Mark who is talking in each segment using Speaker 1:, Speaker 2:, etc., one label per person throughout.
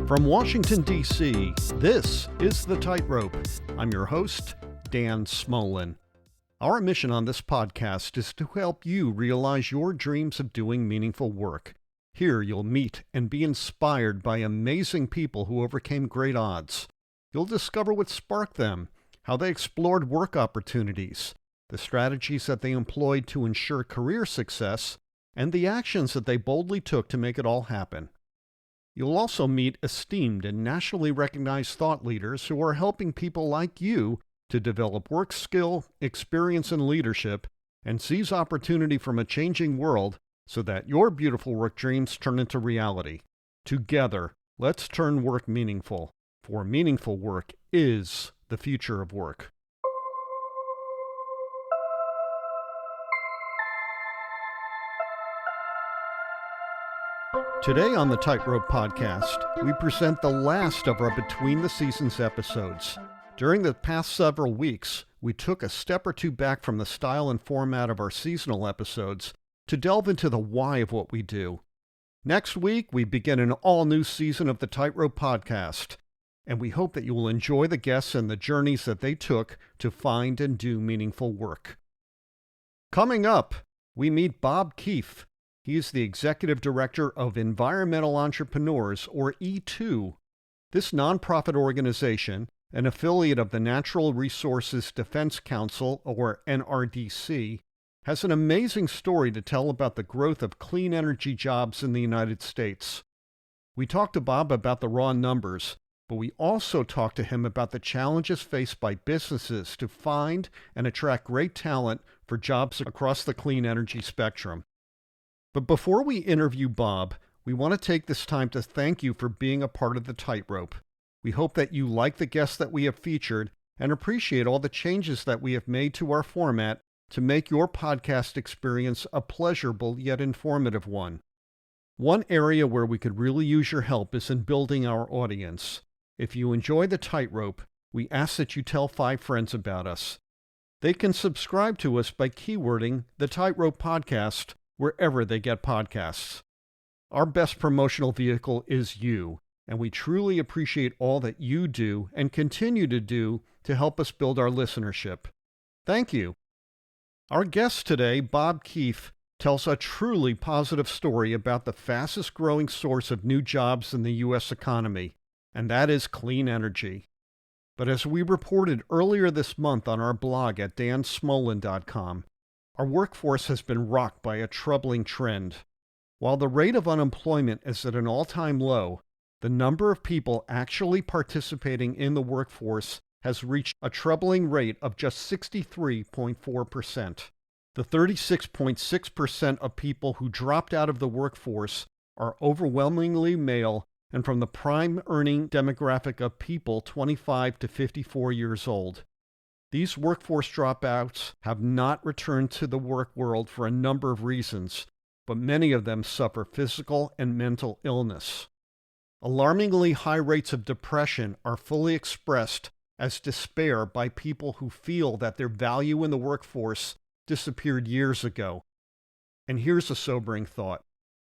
Speaker 1: From Washington, D.C., this is The Tightrope. I'm your host, Dan Smolen. Our mission on this podcast is to help you realize your dreams of doing meaningful work. Here you'll meet and be inspired by amazing people who overcame great odds. You'll discover what sparked them, how they explored work opportunities, the strategies that they employed to ensure career success, and the actions that they boldly took to make it all happen. You'll also meet esteemed and nationally recognized thought leaders who are helping people like you to develop work skill, experience, and leadership, and seize opportunity from a changing world so that your beautiful work dreams turn into reality. Together, let's turn work meaningful, for meaningful work is the future of work. Today on the Tightrope podcast, we present the last of our Between the Seasons episodes. During the past several weeks, we took a step or two back from the style and format of our seasonal episodes to delve into the why of what we do. Next week, we begin an all-new season of the Tightrope podcast, and we hope that you will enjoy the guests and the journeys that they took to find and do meaningful work. Coming up, we meet Bob Keefe. He is the Executive Director of Environmental Entrepreneurs, or E2. This nonprofit organization, an affiliate of the Natural Resources Defense Council, or NRDC, has an amazing story to tell about the growth of clean energy jobs in the United States. We talked to Bob about the raw numbers, but we also talked to him about the challenges faced by businesses to find and attract great talent for jobs across the clean energy spectrum. But before we interview Bob, we want to take this time to thank you for being a part of the Tightrope. We hope that you like the guests that we have featured and appreciate all the changes that we have made to our format to make your podcast experience a pleasurable yet informative one. One area where we could really use your help is in building our audience. If you enjoy the Tightrope, we ask that you tell 5 friends about us. They can subscribe to us by keywording the Tightrope podcast wherever they get podcasts. Our best promotional vehicle is you, and we truly appreciate all that you do and continue to do to help us build our listenership. Thank you. Our guest today, Bob Keefe, tells a truly positive story about the fastest growing source of new jobs in the U.S. economy, and that is clean energy. But as we reported earlier this month on our blog at dansmolen.com, our workforce has been rocked by a troubling trend. While the rate of unemployment is at an all-time low, the number of people actually participating in the workforce has reached a troubling rate of just 63.4%. The 36.6% of people who dropped out of the workforce are overwhelmingly male and from the prime earning demographic of people 25 to 54 years old. These workforce dropouts have not returned to the work world for a number of reasons, but many of them suffer physical and mental illness. Alarmingly high rates of depression are fully expressed as despair by people who feel that their value in the workforce disappeared years ago. And here's a sobering thought.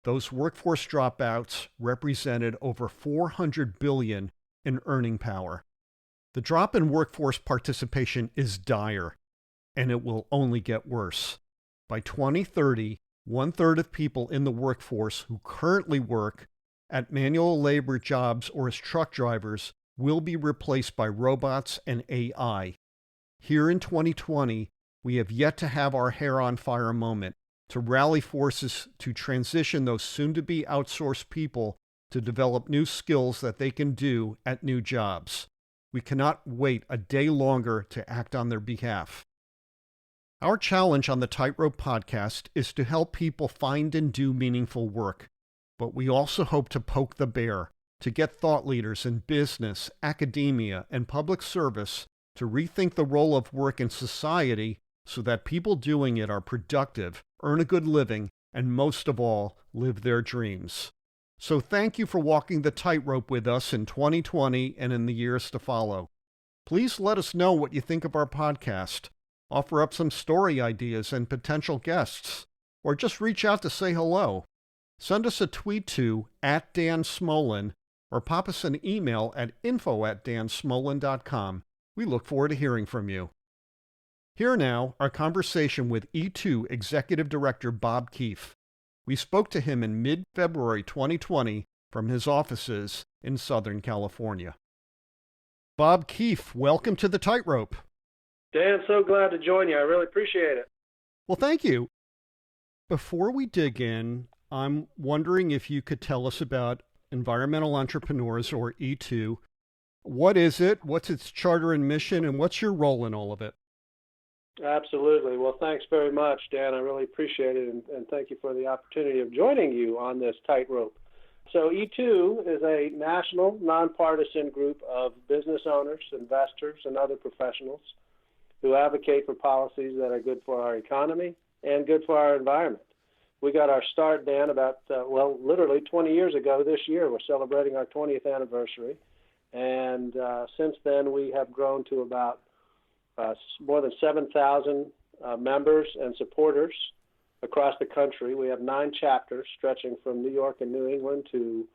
Speaker 1: Those workforce dropouts represented over $400 billion in earning power. The drop in workforce participation is dire, and it will only get worse. By 2030, 1/3 of people in the workforce who currently work at manual labor jobs or as truck drivers will be replaced by robots and AI. Here in 2020, we have yet to have our hair on fire moment to rally forces to transition those soon-to-be outsourced people to develop new skills that they can do at new jobs. We cannot wait a day longer to act on their behalf. Our challenge on the Tightrope podcast is to help people find and do meaningful work, but we also hope to poke the bear, to get thought leaders in business, academia, and public service to rethink the role of work in society so that people doing it are productive, earn a good living, and most of all, live their dreams. So thank you for walking the tightrope with us in 2020 and in the years to follow. Please let us know what you think of our podcast. Offer up some story ideas and potential guests, or just reach out to say hello. Send us a tweet to @Dan Smolen or pop us an email at info@dansmolen.com. We look forward to hearing from you. Here now, our conversation with E2 Executive Director Bob Keefe. We spoke to him in mid-February 2020 from his offices in Southern California. Bob Keefe, welcome to the Tightrope.
Speaker 2: Dan, so glad to join you. I really appreciate it.
Speaker 1: Well, thank you. Before we dig in, I'm wondering if you could tell us about Environmental Entrepreneurs, or E2. What is it? What's its charter and mission? And what's your role in all of it?
Speaker 2: Absolutely. Well, thanks very much, Dan. I really appreciate it. And thank you for the opportunity of joining you on this Tightrope. So E2 is a national, nonpartisan group of business owners, investors, and other professionals who advocate for policies that are good for our economy and good for our environment. We got our start, Dan, about, literally 20 years ago this year. We're celebrating our 20th anniversary. And since then, we have grown to about more than 7,000 members and supporters across the country. We have 9 chapters stretching from New York and New England to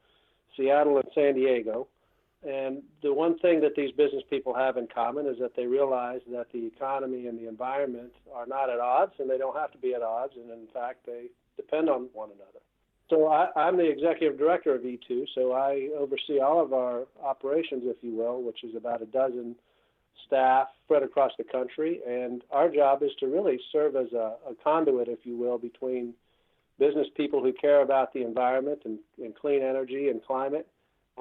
Speaker 2: Seattle and San Diego. And the one thing that these business people have in common is that they realize that the economy and the environment are not at odds, and they don't have to be at odds, and in fact, they depend on one another. So I'm the executive director of E2, so I oversee all of our operations, if you will, which is about a dozen staff spread across the country, and our job is to really serve as a conduit, if you will, between business people who care about the environment and clean energy and climate,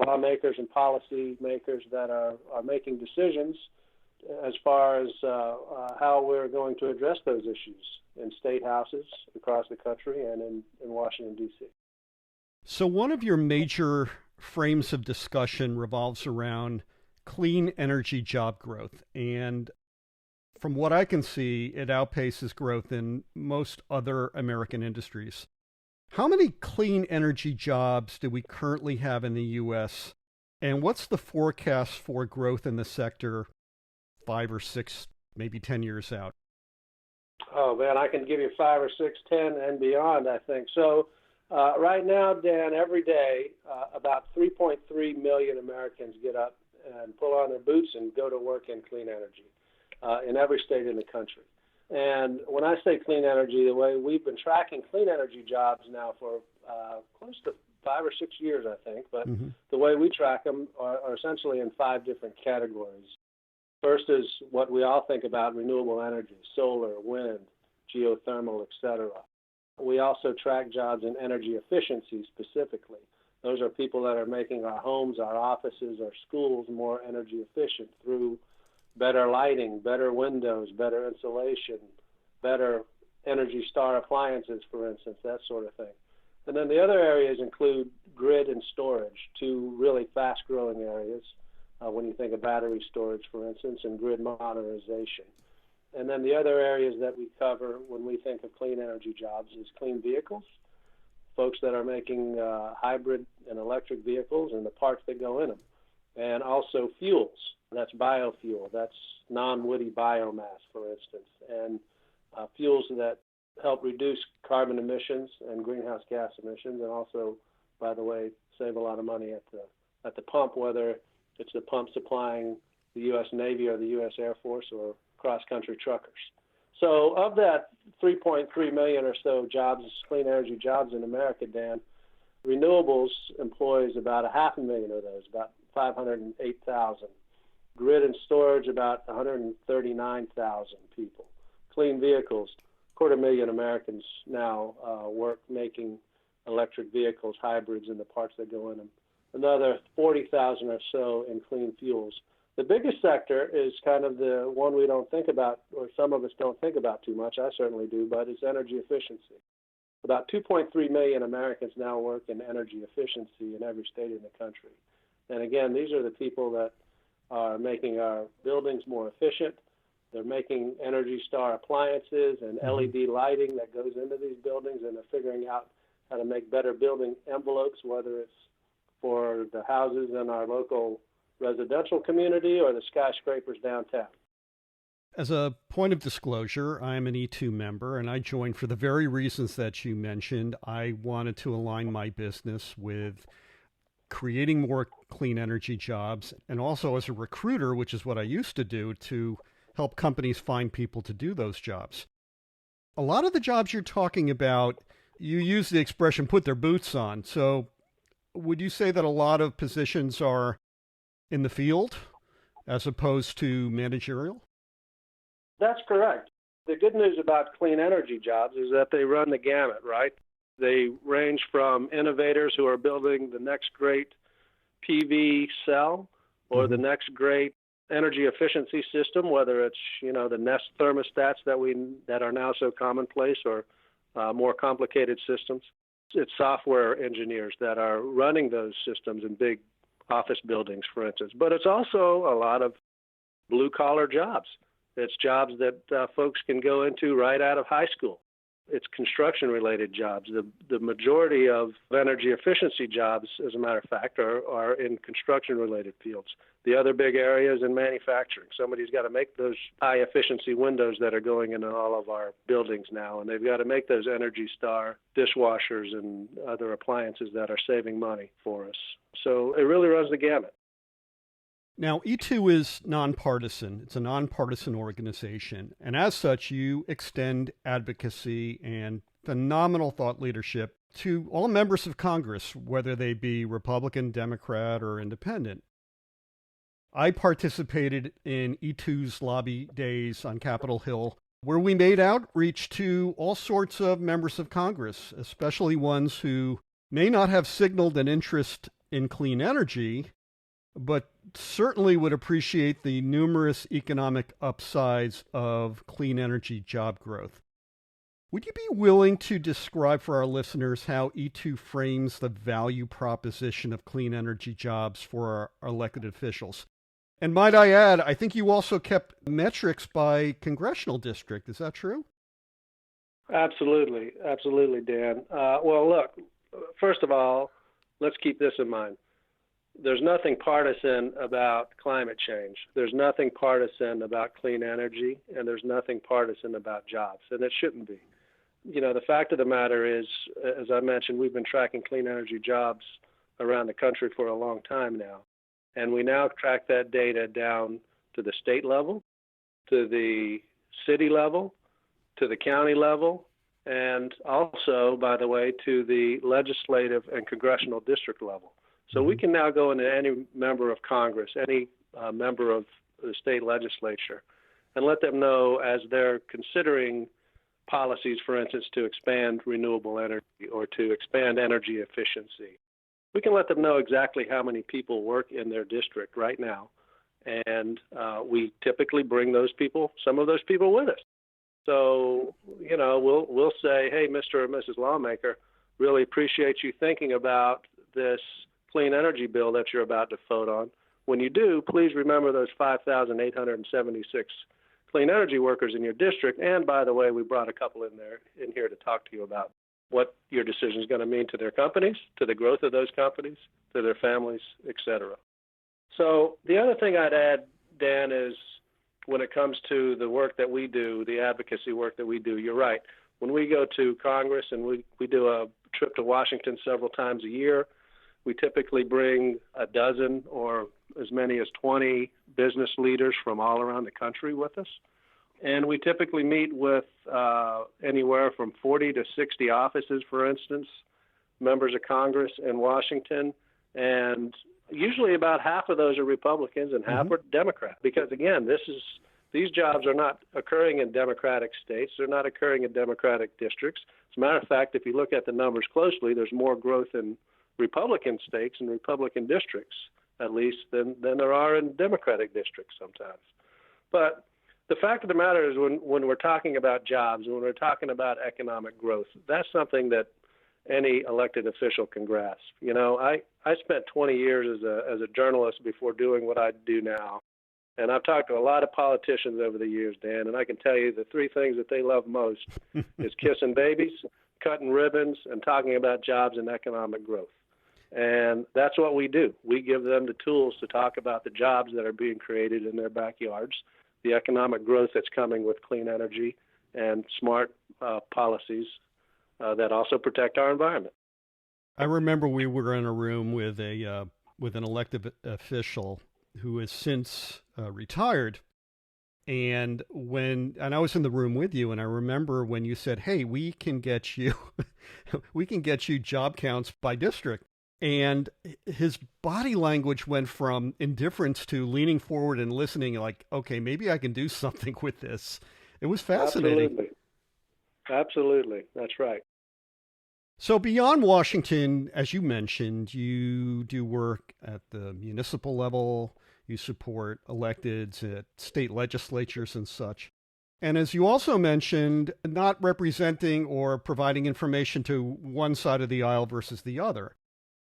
Speaker 2: lawmakers and policy makers that are making decisions as far as how we're going to address those issues in state houses across the country and in Washington, D.C.
Speaker 1: So one of your major frames of discussion revolves around clean energy job growth. And from what I can see, it outpaces growth in most other American industries. How many clean energy jobs do we currently have in the U.S., and what's the forecast for growth in the sector 5 or 6, maybe 10 years out?
Speaker 2: Oh, man, I can give you 5 or 6, 10, and beyond, I think. So right now, Dan, every day, about 3.3 million Americans get up and pull on their boots and go to work in clean energy in every state in the country. And when I say clean energy, the way we've been tracking clean energy jobs now for close to 5 or 6 years, I think, but the way we track them are essentially in 5 different categories. First is what we all think about, renewable energy, solar, wind, geothermal, et cetera. We also track jobs in energy efficiency specifically. Those are people that are making our homes, our offices, our schools more energy efficient through better lighting, better windows, better insulation, better Energy Star appliances, for instance, that sort of thing. And then the other areas include grid and storage, 2 really fast-growing areas when you think of battery storage, for instance, and grid modernization. And then the other areas that we cover when we think of clean energy jobs is clean vehicles, folks that are making hybrid and electric vehicles and the parts that go in them, and also fuels. That's biofuel. That's non-woody biomass, for instance, and fuels that help reduce carbon emissions and greenhouse gas emissions, and also, by the way, save a lot of money at the pump, whether it's the pump supplying the U.S. Navy or the U.S. Air Force or cross-country truckers. So of that 3.3 million or so jobs, clean energy jobs in America, Dan, renewables employs about 500,000 of those, about 508,000. Grid and storage, about 139,000 people. Clean vehicles, 250,000 Americans now work making electric vehicles, hybrids, and the parts that go in them. Another 40,000 or so in clean fuels. The biggest sector is kind of the one we don't think about, or some of us don't think about too much. I certainly do, but it's energy efficiency. About 2.3 million Americans now work in energy efficiency in every state in the country. And again, these are the people that are making our buildings more efficient. They're making Energy Star appliances and LED lighting that goes into these buildings, and they're figuring out how to make better building envelopes, whether it's for the houses in our local residential community or the skyscrapers downtown.
Speaker 1: As a point of disclosure, I'm an E2 member, and I joined for the very reasons that you mentioned. I wanted to align my business with creating more clean energy jobs, and also as a recruiter, which is what I used to do, to help companies find people to do those jobs. A lot of the jobs you're talking about, you use the expression put their boots on. So would you say that a lot of positions are in the field as opposed to managerial?
Speaker 2: That's correct. The good news about clean energy jobs is that they run the gamut, right? They range from innovators who are building the next great PV cell or the next great energy efficiency system, whether it's, the Nest thermostats that are now so commonplace, or more complicated systems. It's software engineers that are running those systems in big office buildings, for instance. But it's also a lot of blue-collar jobs. It's jobs that folks can go into right out of high school. It's construction-related jobs. The majority of energy efficiency jobs, as a matter of fact, are in construction-related fields. The other big area is in manufacturing. Somebody's got to make those high-efficiency windows that are going into all of our buildings now, and they've got to make those Energy Star dishwashers and other appliances that are saving money for us. So it really runs the gamut.
Speaker 1: Now, E2 is nonpartisan. It's a nonpartisan organization. And as such, you extend advocacy and phenomenal thought leadership to all members of Congress, whether they be Republican, Democrat, or independent. I participated in E2's lobby days on Capitol Hill, where we made outreach to all sorts of members of Congress, especially ones who may not have signaled an interest in clean energy, but certainly would appreciate the numerous economic upsides of clean energy job growth. Would you be willing to describe for our listeners how E2 frames the value proposition of clean energy jobs for our elected officials? And might I add, I think you also kept metrics by congressional district. Is that true?
Speaker 2: Absolutely. Absolutely, Dan. Well, look, first of all, let's keep this in mind. There's nothing partisan about climate change. There's nothing partisan about clean energy, and there's nothing partisan about jobs, and it shouldn't be. The fact of the matter is, as I mentioned, we've been tracking clean energy jobs around the country for a long time now, and we now track that data down to the state level, to the city level, to the county level, and also, by the way, to the legislative and congressional district level. So we can now go into any member of Congress, any member of the state legislature, and let them know as they're considering policies, for instance, to expand renewable energy or to expand energy efficiency. We can let them know exactly how many people work in their district right now, and we typically bring some of those people with us. So, we'll say, hey, Mr. or Mrs. Lawmaker, really appreciate you thinking about this clean energy bill that you're about to vote on. When you do, please remember those 5,876 clean energy workers in your district. And by the way, we brought a couple in here to talk to you about what your decision is going to mean to their companies, to the growth of those companies, to their families, et cetera. So the other thing I'd add, Dan, is when it comes to the work that we do, the advocacy work that we do, you're right. When we go to Congress and we do a trip to Washington several times a year, we typically bring a dozen or as many as 20 business leaders from all around the country with us. And we typically meet with anywhere from 40 to 60 offices, for instance, members of Congress in Washington. And usually about half of those are Republicans and half are Democrats. Because, again, these jobs are not occurring in Democratic states. They're not occurring in Democratic districts. As a matter of fact, if you look at the numbers closely, there's more growth in Republican states and Republican districts, at least, than there are in Democratic districts sometimes. But the fact of the matter is when we're talking about jobs, when we're talking about economic growth, that's something that any elected official can grasp. I spent 20 years as a journalist before doing what I do now. And I've talked to a lot of politicians over the years, Dan, and I can tell you the three things that they love most is kissing babies, cutting ribbons, and talking about jobs and economic growth. And that's what we do. We give them the tools to talk about the jobs that are being created in their backyards, the economic growth that's coming with clean energy and smart policies that also protect our environment.
Speaker 1: I remember we were in a room with with an elected official who has since retired. And I was in the room with you, and I remember when you said, "Hey, we can get you, we can get you job counts by district." And his body language went from indifference to leaning forward and listening, like, "Okay, maybe I can do something with this." It was fascinating.
Speaker 2: Absolutely, that's right.
Speaker 1: So beyond Washington, as you mentioned, you do work at the municipal level, you support electeds at state legislatures and such. And as you also mentioned, not representing or providing information to one side of the aisle versus the other.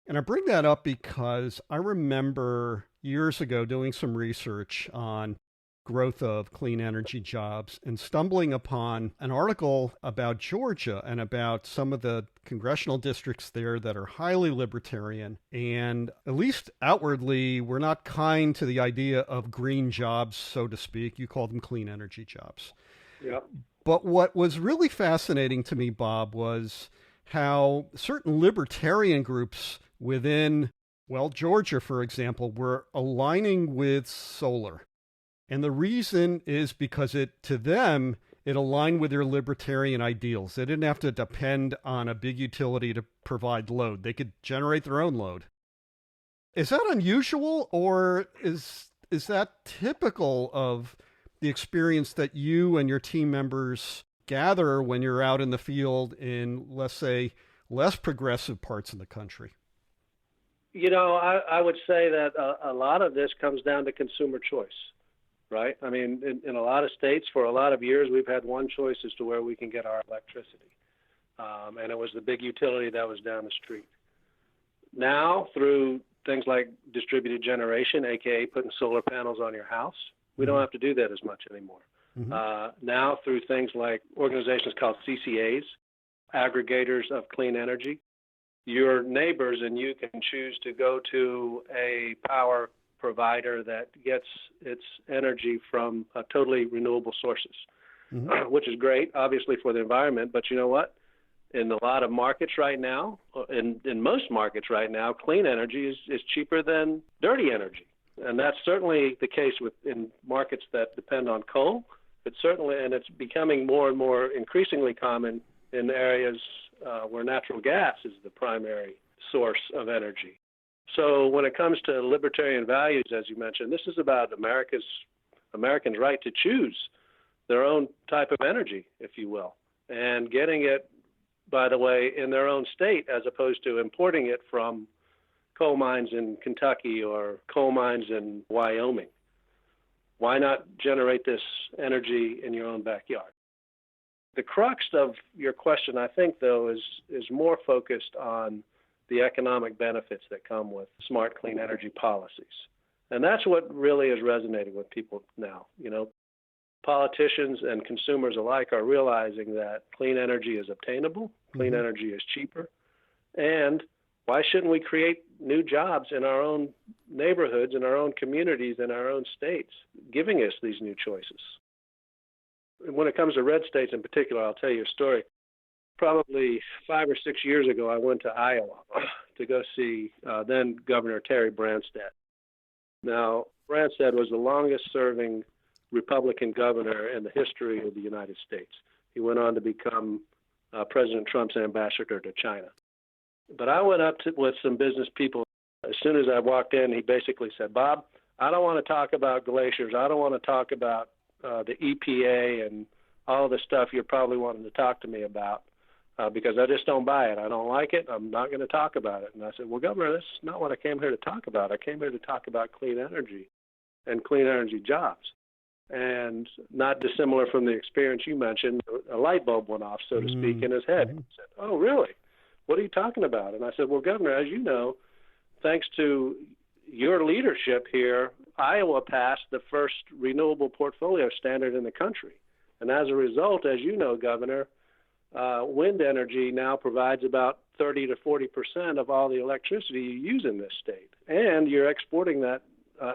Speaker 1: And I bring that up because I remember years ago doing some research on growth of clean energy jobs and stumbling upon an article about Georgia and about some of the congressional districts there that are highly libertarian. And at least outwardly, we're not kind to the idea of green jobs, so to speak. You call them clean energy jobs.
Speaker 2: Yeah.
Speaker 1: But what was really fascinating to me, Bob, was how certain libertarian groups within, well, Georgia, for example, were aligning with solar. And the reason is because to them, it aligned with their libertarian ideals. They didn't have to depend on a big utility to provide load. They could generate their own load. Is that unusual, or is that typical of the experience that you and your team members gather when you're out in the field in, let's say, less progressive parts of the country?
Speaker 2: I would say that a lot of this comes down to consumer choice. Right? I mean, in a lot of states, for a lot of years, we've had one choice as to where we can get our electricity. And it was the big utility that was down the street. Now, through things like distributed generation, aka putting solar panels on your house, we don't have to do that as much anymore. Now, through things like organizations called CCAs, aggregators of clean energy, your neighbors and you can choose to go to a power provider that gets its energy from totally renewable sources, which is great, obviously, for the environment. But you know what? In a lot of markets right now, in most markets right now, clean energy is cheaper than dirty energy. And that's certainly the case in markets that depend on coal. And it's becoming more and more increasingly common in areas where natural gas is the primary source of energy. So when it comes to libertarian values, as you mentioned, this is about Americans' right to choose their own type of energy, if you will, and getting it, by the way, in their own state as opposed to importing it from coal mines in Kentucky or coal mines in Wyoming. Why not generate this energy in your own backyard? The crux of your question, I think, though, is more focused on the economic benefits that come with smart, clean energy policies. And that's what really is resonating with people now. Politicians and consumers alike are realizing that clean energy is obtainable, clean energy is cheaper, and why shouldn't we create new jobs in our own neighborhoods, in our own communities, in our own states, giving us these new choices? When it comes to red states in particular, I'll tell you a story. Probably 5 or 6 years ago, I went to Iowa to go see then Governor Terry Branstad. Now, Branstad was the longest-serving Republican governor in the history of the United States. He went on to become President Trump's ambassador to China. But I went up with some business people. As soon as I walked in, he basically said, "Bob, I don't want to talk about glaciers. I don't want to talk about the EPA and all the stuff you're probably wanting to talk to me about. Because I just don't buy it. I don't like it. I'm not going to talk about it." And I said, "Well, Governor, this is not what I came here to talk about. I came here to talk about clean energy and clean energy jobs." And not dissimilar from the experience you mentioned, a light bulb went off, so to speak, in his head. He said, "Oh, really? What are you talking about?" And I said, "Well, Governor, as you know, thanks to your leadership here, Iowa passed the first renewable portfolio standard in the country. And as a result, as you know, Governor, wind energy now provides about 30 to 40% of all the electricity you use in this state. And you're exporting that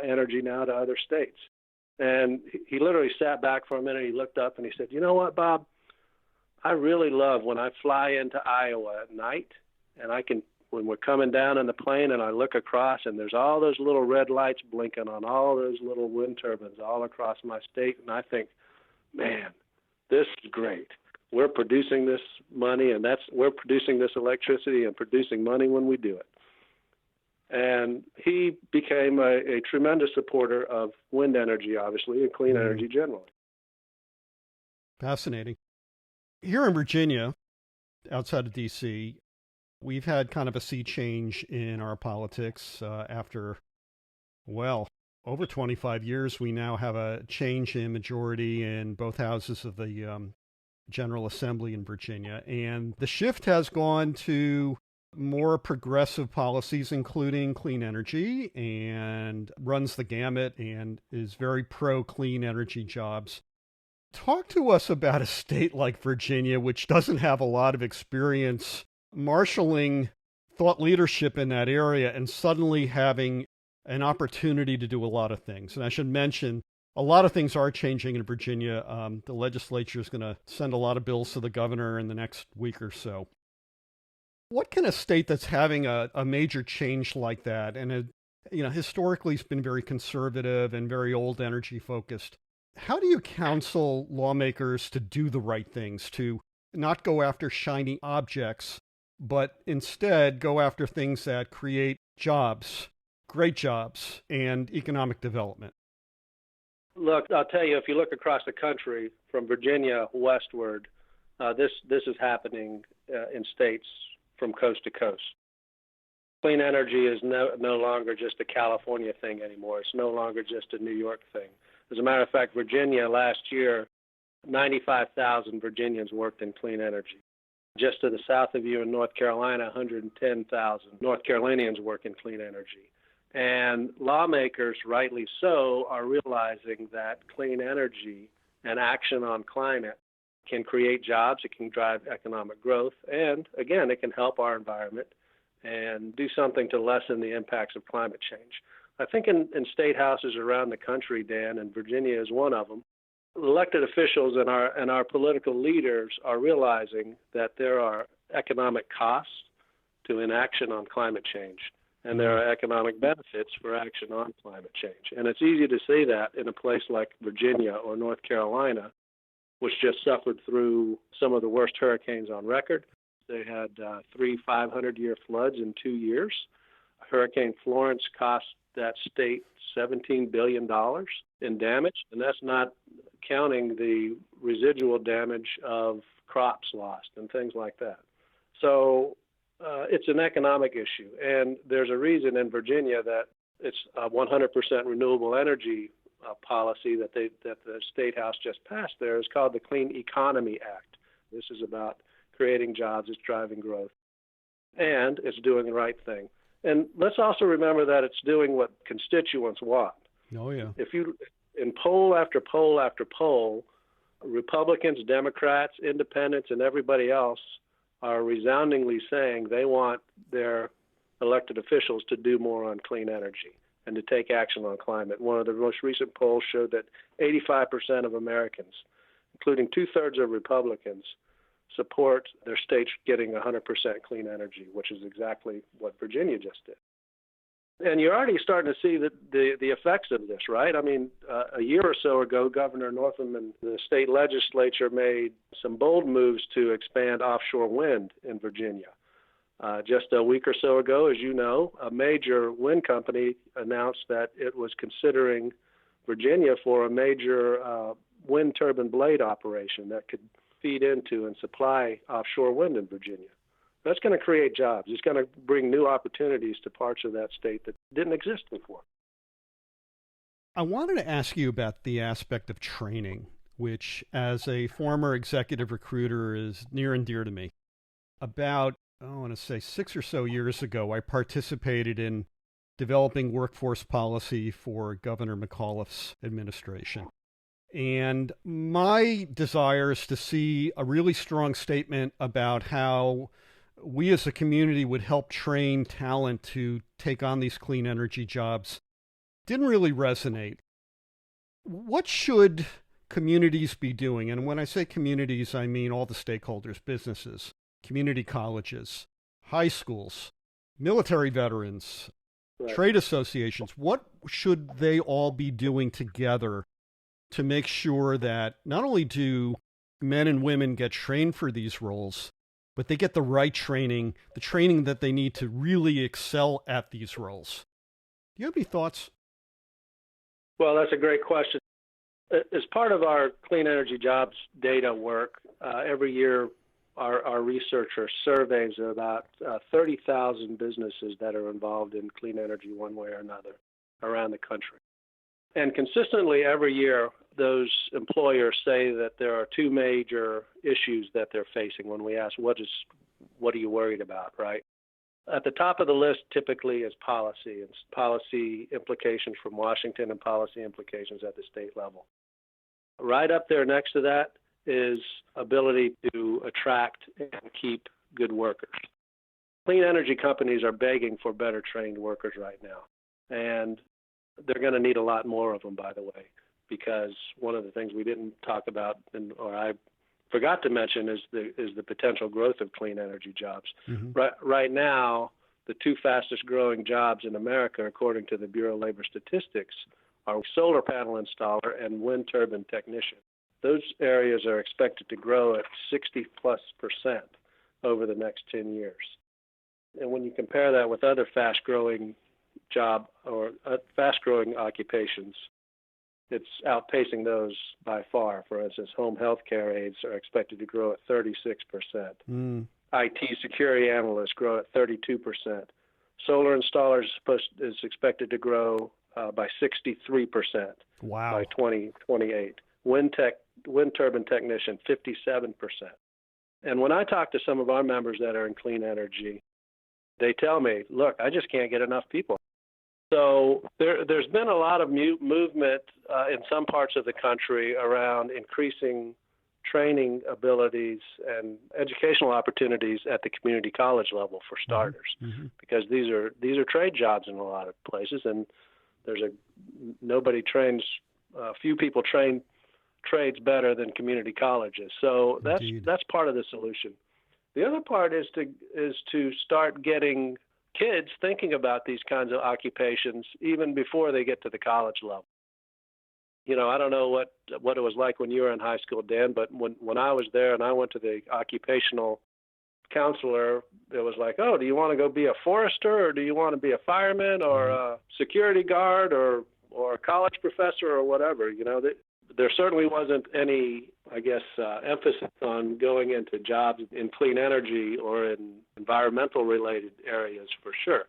Speaker 2: energy now to other states." And he literally sat back for a minute. He looked up and he said, "You know what, Bob? I really love when I fly into Iowa at night and I can when we're coming down in the plane and I look across and there's all those little red lights blinking on all those little wind turbines all across my state, and I think, man, this is great. We're producing this money, and we're producing this electricity and producing money when we do it. And he became a tremendous supporter of wind energy, obviously, and clean energy generally.
Speaker 1: Fascinating. Here in Virginia, outside of D.C., we've had kind of a sea change in our politics after, well, over 25 years. We now have a change in majority in both houses of the General Assembly in Virginia. And the shift has gone to more progressive policies, including clean energy, and runs the gamut and is very pro-clean energy jobs. Talk to us about a state like Virginia, which doesn't have a lot of experience marshaling thought leadership in that area and suddenly having an opportunity to do a lot of things. And I should mention, a lot of things are changing in Virginia. The legislature is going to send a lot of bills to the governor in the next week or so. What can a state that's having a major change like that, and historically it's been very conservative and very old energy focused, how do you counsel lawmakers to do the right things, to not go after shiny objects, but instead go after things that create jobs, great jobs, and economic development?
Speaker 2: Look, I'll tell you, if you look across the country from Virginia westward, this is happening in states from coast to coast. Clean energy is no longer just a California thing anymore. It's no longer just a New York thing. As a matter of fact, Virginia last year, 95,000 Virginians worked in clean energy. Just to the south of you in North Carolina, 110,000 North Carolinians work in clean energy. And lawmakers, rightly so, are realizing that clean energy and action on climate can create jobs, it can drive economic growth, and again, it can help our environment and do something to lessen the impacts of climate change. I think in state houses around the country, Dan, and Virginia is one of them, elected officials and our political leaders are realizing that there are economic costs to inaction on climate change, and there are economic benefits for action on climate change. And it's easy to say that in a place like Virginia or North Carolina, which just suffered through some of the worst hurricanes on record. They had 3 500-year floods in 2 years. Hurricane Florence cost that state $17 billion in damage, and that's not counting the residual damage of crops lost and things like that. So it's an economic issue, and there's a reason in Virginia that it's a 100% renewable energy policy that the State House just passed there is called the Clean Economy Act. This is about creating jobs, it's driving growth, and it's doing the right thing. And let's also remember that it's doing what constituents want.
Speaker 1: Oh, yeah.
Speaker 2: If you, in poll after poll after poll, Republicans, Democrats, independents, and everybody else are resoundingly saying they want their elected officials to do more on clean energy and to take action on climate. One of the most recent polls showed that 85% of Americans, including 2/3 of Republicans, support their states getting 100% clean energy, which is exactly what Virginia just did. And you're already starting to see the effects of this, right? I mean, a year or so ago, Governor Northam and the state legislature made some bold moves to expand offshore wind in Virginia. Just a week or so ago, as you know, a major wind company announced that it was considering Virginia for a major wind turbine blade operation that could feed into and supply offshore wind in Virginia. That's going to create jobs. It's going to bring new opportunities to parts of that state that didn't exist before.
Speaker 1: I wanted to ask you about the aspect of training, which as a former executive recruiter is near and dear to me. About, I want to say 6 or so years ago, I participated in developing workforce policy for Governor McAuliffe's administration. And my desire is to see a really strong statement about how we as a community would help train talent to take on these clean energy jobs. Didn't really resonate. What should communities be doing? And when I say communities, I mean all the stakeholders, businesses, community colleges, high schools, military veterans,
Speaker 2: Right.
Speaker 1: trade associations, what should they all be doing together to make sure that not only do men and women get trained for these roles, but they get the right training, the training that they need to really excel at these roles? Do you have any thoughts?
Speaker 2: Well, that's a great question. As part of our clean energy jobs data work, every year our researcher surveys about 30,000 businesses that are involved in clean energy one way or another around the country. And consistently every year, those employers say that there are two major issues that they're facing when we ask, what are you worried about, right? At the top of the list typically is policy and policy implications from Washington and policy implications at the state level. Right up there next to that is ability to attract and keep good workers. Clean energy companies are begging for better trained workers right now. And they're going to need a lot more of them, by the way, because one of the things we didn't talk about, or I forgot to mention, is the potential growth of clean energy jobs.
Speaker 1: Mm-hmm.
Speaker 2: Right now, the two fastest growing jobs in America, according to the Bureau of Labor Statistics, are solar panel installer and wind turbine technician. Those areas are expected to grow at 60+% over the next 10 years. And when you compare that with other fast-growing fast-growing occupations, it's outpacing those by far. For instance, home health care aides are expected to grow at 36%. IT security analysts grow at 32%. Solar installers is expected to grow by 63% by 2028. Wind turbine technician, 57%. And when I talk to some of our members that are in clean energy, they tell me, look, I just can't get enough people. So there's been a lot of movement in some parts of the country around increasing training abilities and educational opportunities at the community college level for starters,
Speaker 1: mm-hmm.
Speaker 2: because these are trade jobs in a lot of places, and few people train trades better than community colleges. So that's part of the solution. The other part is to start getting kids thinking about these kinds of occupations even before they get to the college level. You know, I don't know what it was like when you were in high school, Dan, but when I was there and I went to the occupational counselor, it was like, oh, do you want to go be a forester, or do you want to be a fireman or a security guard or a college professor or whatever? You know, there certainly wasn't any, I guess, emphasis on going into jobs in clean energy or in environmental related areas for sure.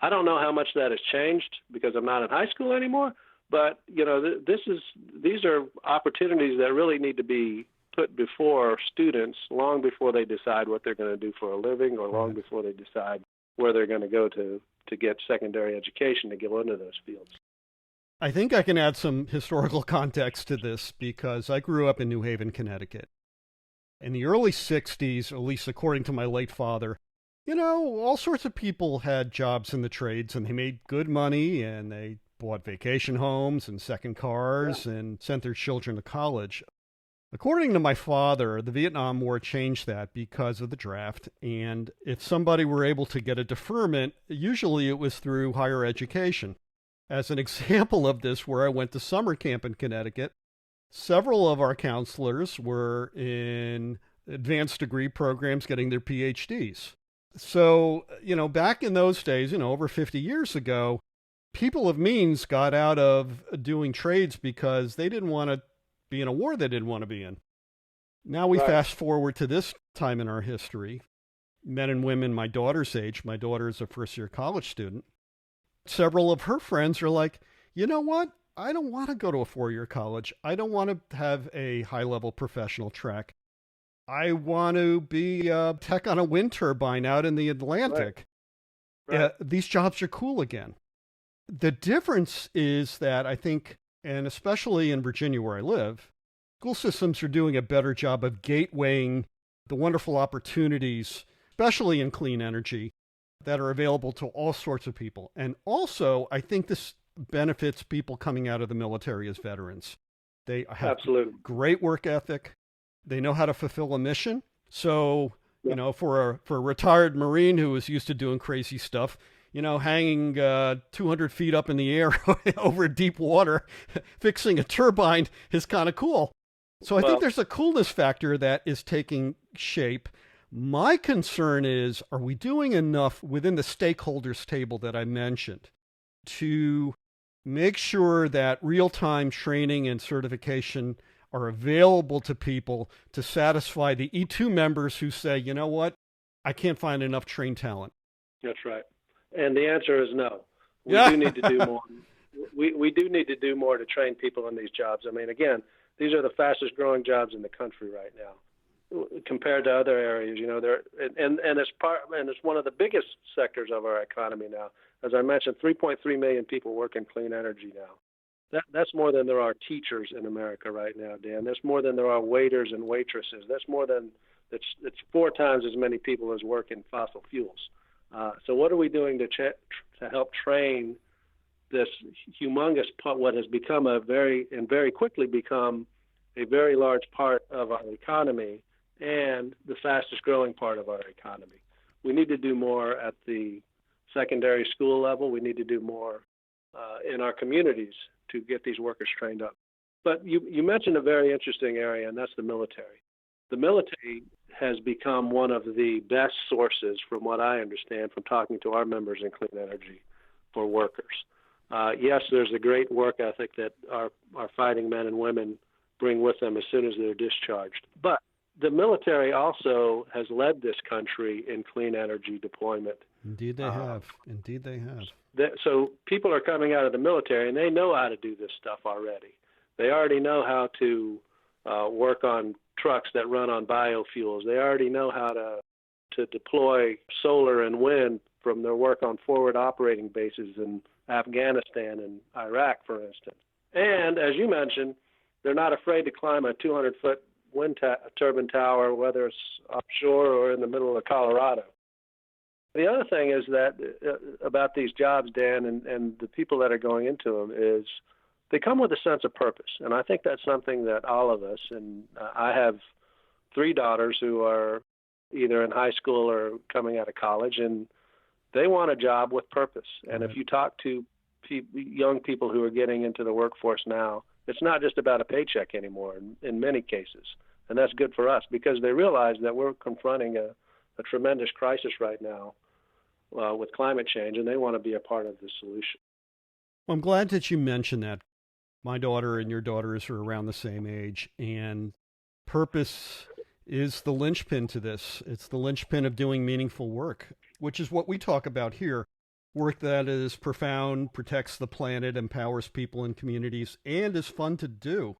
Speaker 2: I don't know how much that has changed because I'm not in high school anymore, but you know, these are opportunities that really need to be put before students long before they decide what they're going to do for a living, or long before they decide where they're going to go to get secondary education to go into those fields.
Speaker 1: I think I can add some historical context to this because I grew up in New Haven, Connecticut. In the early 60s, at least according to my late father, you know, all sorts of people had jobs in the trades and they made good money and they bought vacation homes and second cars and sent their children to college. According to my father, the Vietnam War changed that because of the draft, and if somebody were able to get a deferment, usually it was through higher education. As an example of this, where I went to summer camp in Connecticut, several of our counselors were in advanced degree programs getting their PhDs. So, you know, back in those days, you know, over 50 years ago, people of means got out of doing trades because they didn't want to be in a war they didn't want to be in. Now we fast forward to this time in our history. Men and women my daughter's age, my daughter is a first-year college student, several of her friends are like, you know what? I don't want to go to a 4-year college. I don't want to have a high-level professional track. I want to be a tech on a wind turbine out in the Atlantic.
Speaker 2: Right.
Speaker 1: These jobs are cool again. The difference is that I think, and especially in Virginia where I live, school systems are doing a better job of gatewaying the wonderful opportunities, especially in clean energy, that are available to all sorts of people. And also, I think this benefits people coming out of the military as veterans. They have great work ethic. They know how to fulfill a mission. So, you know, for a retired Marine who was used to doing crazy stuff, you know, hanging 200 feet up in the air over deep water, fixing a turbine is kind of cool. So I think there's a coolness factor that is taking shape. My concern is, are we doing enough within the stakeholders table that I mentioned to make sure that real-time training and certification are available to people to satisfy the E2 members who say, you know what, I can't find enough trained talent?
Speaker 2: That's right. And the answer is no. We do need to do more. We do need to do more to train people in these jobs. I mean, again, these are the fastest growing jobs in the country right now compared to other areas. You know, and it's one of the biggest sectors of our economy now. As I mentioned, 3.3 million people work in clean energy now. That's more than there are teachers in America right now, Dan. That's more than there are waiters and waitresses. That's more than it's 4 times as many people as work in fossil fuels. So what are we doing to help train this humongous part, what has become very quickly become a very large part of our economy and the fastest growing part of our economy? We need to do more at the secondary school level. We need to do more in our communities to get these workers trained up. But you mentioned a very interesting area, and that's the military. The military has become one of the best sources, from what I understand, from talking to our members in clean energy for workers. Yes, there's a great work ethic that our fighting men and women bring with them as soon as they're discharged. But the military also has led this country in clean energy deployment.
Speaker 1: Indeed they have. Indeed they have.
Speaker 2: So people are coming out of the military, and they know how to do this stuff already. They already know how to work on trucks that run on biofuels. They already know how to deploy solar and wind from their work on forward operating bases in Afghanistan and Iraq, for instance. And as you mentioned, they're not afraid to climb a 200-foot wind turbine tower, whether it's offshore or in the middle of Colorado. The other thing is that about these jobs, Dan, and the people that are going into them, is they come with a sense of purpose. And I think that's something that all of us, and I have 3 daughters who are either in high school or coming out of college, and they want a job with purpose. And if you talk to young people who are getting into the workforce now, it's not just about a paycheck anymore in many cases. And that's good for us because they realize that we're confronting a tremendous crisis right now with climate change, and they want to be a part of the solution.
Speaker 1: Well, I'm glad that you mentioned that. My daughter and your daughters are around the same age, and purpose is the linchpin to this. It's the linchpin of doing meaningful work, which is what we talk about here. Work that is profound, protects the planet, empowers people and communities, and is fun to do.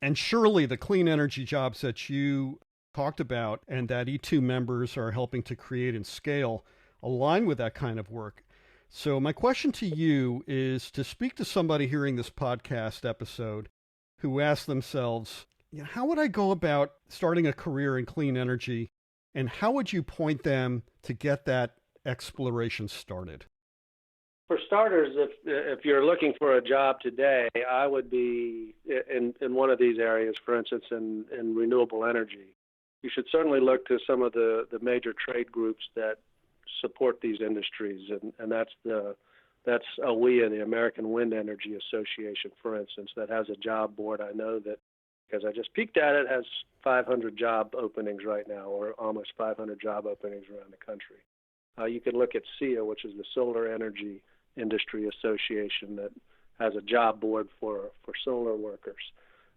Speaker 1: And surely the clean energy jobs that you talked about and that E2 members are helping to create and scale align with that kind of work. So my question to you is to speak to somebody hearing this podcast episode who asks themselves, how would I go about starting a career in clean energy, and how would you point them to get that exploration started?
Speaker 2: For starters, if you're looking for a job today, I would be in one of these areas, for instance, in renewable energy. You should certainly look to some of the major trade groups that support these industries, and that's AWEA, the American Wind Energy Association, for instance, that has a job board. I know that because I just peeked at it, has 500 job openings right now, or almost 500 job openings around the country. You can look at SEIA, which is the Solar Energy Industry Association, that has a job board for solar workers.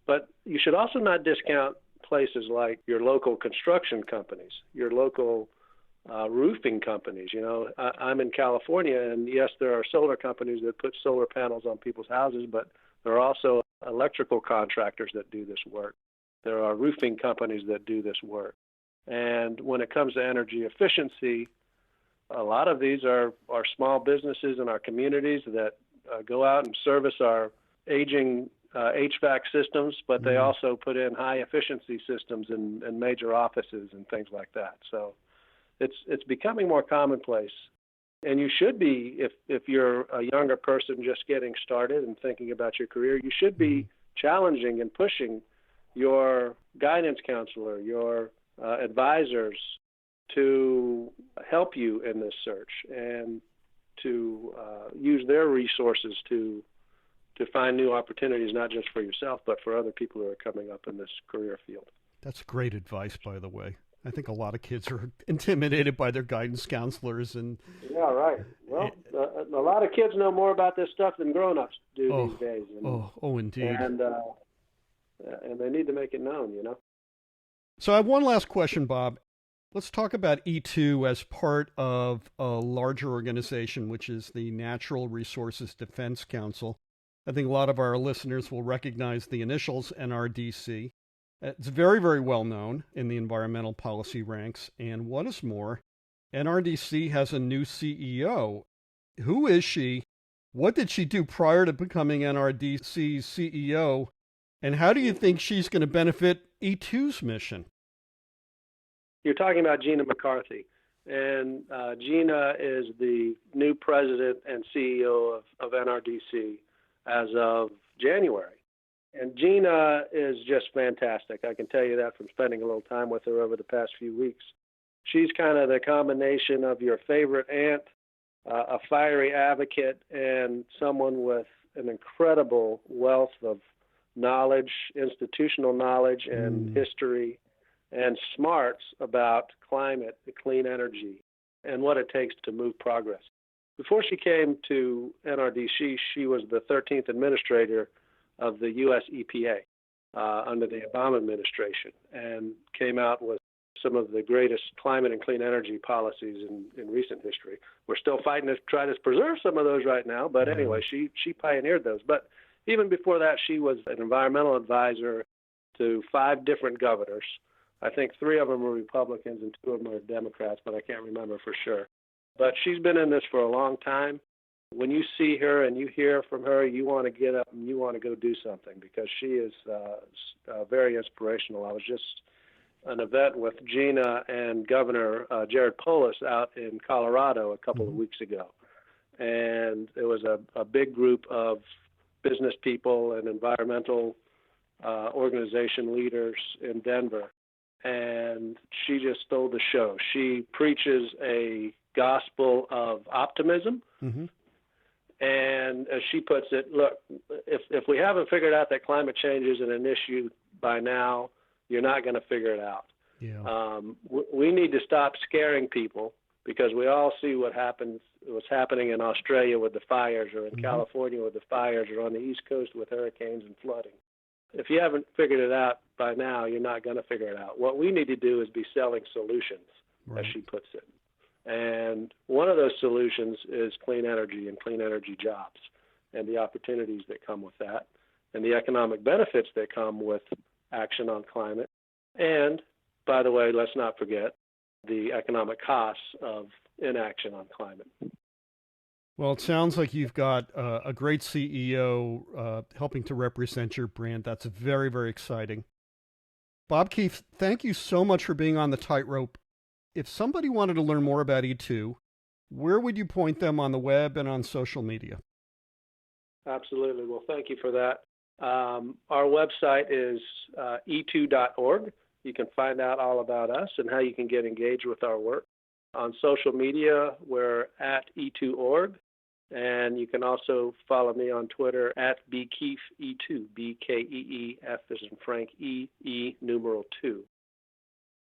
Speaker 2: But you should also not discount places like your local construction companies, your local roofing companies. You know, I'm in California, and yes, there are solar companies that put solar panels on people's houses, but there are also electrical contractors that do this work. There are roofing companies that do this work. And when it comes to energy efficiency, a lot of these are small businesses in our communities that go out and service our aging HVAC systems, but they also put in high efficiency systems in major offices and things like that. So it's becoming more commonplace. And you should be, if you're a younger person just getting started and thinking about your career, you should be challenging and pushing your guidance counselor, your advisors, to help you in this search and to use their resources to find new opportunities, not just for yourself, but for other people who are coming up in this career field.
Speaker 1: That's great advice, by the way. I think a lot of kids are intimidated by their guidance counselors.
Speaker 2: Yeah, right. Well, a lot of kids know more about this stuff than grown-ups do these days.
Speaker 1: Indeed.
Speaker 2: And they need to make it known, you know.
Speaker 1: So I have one last question, Bob. Let's talk about E2 as part of a larger organization, which is the Natural Resources Defense Council. I think a lot of our listeners will recognize the initials NRDC. It's very, very well known in the environmental policy ranks. And what is more, NRDC has a new CEO. Who is she? What did she do prior to becoming NRDC's CEO? And how do you think she's going to benefit E2's mission?
Speaker 2: You're talking about Gina McCarthy. And Gina is the new president and CEO of NRDC as of January. And Gina is just fantastic. I can tell you that from spending a little time with her over the past few weeks. She's kind of the combination of your favorite aunt, a fiery advocate, and someone with an incredible wealth of knowledge, institutional knowledge and history, and smarts about climate, clean energy, and what it takes to move progress. Before she came to NRDC, she was the 13th administrator of the U.S. EPA under the Obama administration, and came out with some of the greatest climate and clean energy policies in recent history. We're still fighting to try to preserve some of those right now, but anyway, she pioneered those. But even before that, she was an environmental advisor to 5 different governors. I think 3 of them were Republicans and 2 of them were Democrats, but I can't remember for sure. But she's been in this for a long time. When you see her and you hear from her, you want to get up and you want to go do something, because she is very inspirational. I was just an event with Gina and Governor Jared Polis out in Colorado a couple of weeks ago. And it was a big group of business people and environmental organization leaders in Denver. And she just stole the show. She preaches a gospel of optimism. And as she puts it, look, if we haven't figured out that climate change isn't an issue by now, you're not going to figure it out. We need to stop scaring people, because we all see what's happening in Australia with the fires, or in California with the fires, or on the East Coast with hurricanes and flooding. If you haven't figured it out by now, you're not going to figure it out. What we need to do is be selling solutions, as she puts it. And one of those solutions is clean energy and clean energy jobs, and the opportunities that come with that, and the economic benefits that come with action on climate. And, by the way, let's not forget the economic costs of inaction on climate.
Speaker 1: Well, it sounds like you've got a great CEO helping to represent your brand. That's very, very exciting. Bob Keefe, thank you so much for being on the Tightrope. If somebody wanted to learn more about E2, where would you point them on the web and on social media?
Speaker 2: Absolutely. Well, thank you for that. Our website is e2.org. You can find out all about us and how you can get engaged with our work. On social media, we're at E2org. And you can also follow me on Twitter at BKeefe2, B-K-E-E-F as in Frank, E numeral 2.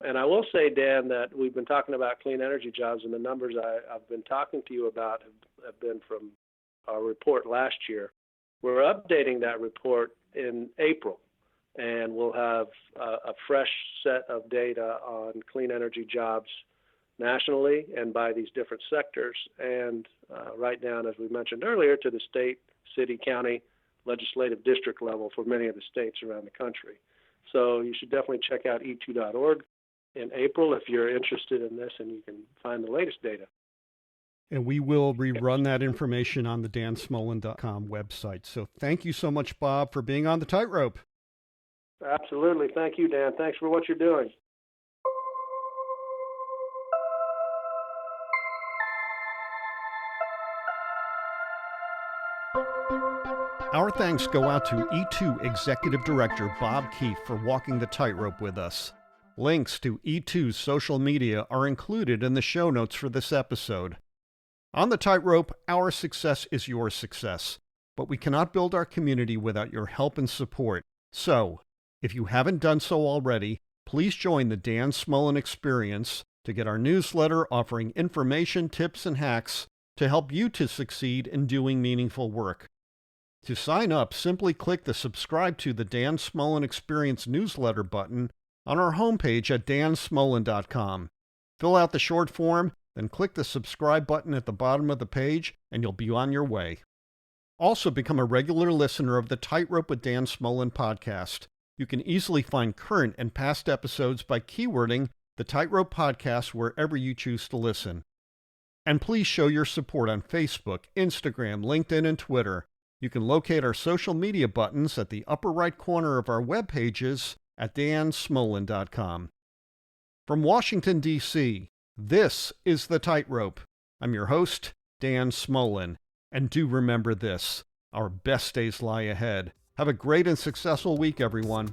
Speaker 2: And I will say, Dan, that we've been talking about clean energy jobs, and the numbers I've been talking to you about have been from our report last year. We're updating that report in April, and we'll have a fresh set of data on clean energy jobs nationally and by these different sectors, and right down, as we mentioned earlier, to the state, city, county, legislative district level for many of the states around the country. So you should definitely check out e2.org in April if you're interested in this, and you can find the latest data.
Speaker 1: And we will rerun that information on the dansmolen.com website. So thank you so much, Bob, for being on the Tightrope.
Speaker 2: Absolutely. Thank you, Dan. Thanks for what you're doing.
Speaker 1: Our thanks go out to E2 Executive Director Bob Keefe for walking the tightrope with us. Links to E2's social media are included in the show notes for this episode. On the Tightrope, our success is your success, but we cannot build our community without your help and support. So, if you haven't done so already, please join the Dan Smolen Experience to get our newsletter offering information, tips, and hacks to help you to succeed in doing meaningful work. To sign up, simply click the Subscribe to the Dan Smolen Experience newsletter button on our homepage at dansmolen.com. Fill out the short form, then click the subscribe button at the bottom of the page, and you'll be on your way. Also, become a regular listener of the Tightrope with Dan Smolen podcast. You can easily find current and past episodes by keywording the Tightrope podcast wherever you choose to listen. And please show your support on Facebook, Instagram, LinkedIn, and Twitter. You can locate our social media buttons at the upper right corner of our web pages at dansmolen.com. From Washington, D.C., this is The Tightrope. I'm your host, Dan Smolen. And do remember this, our best days lie ahead. Have a great and successful week, everyone.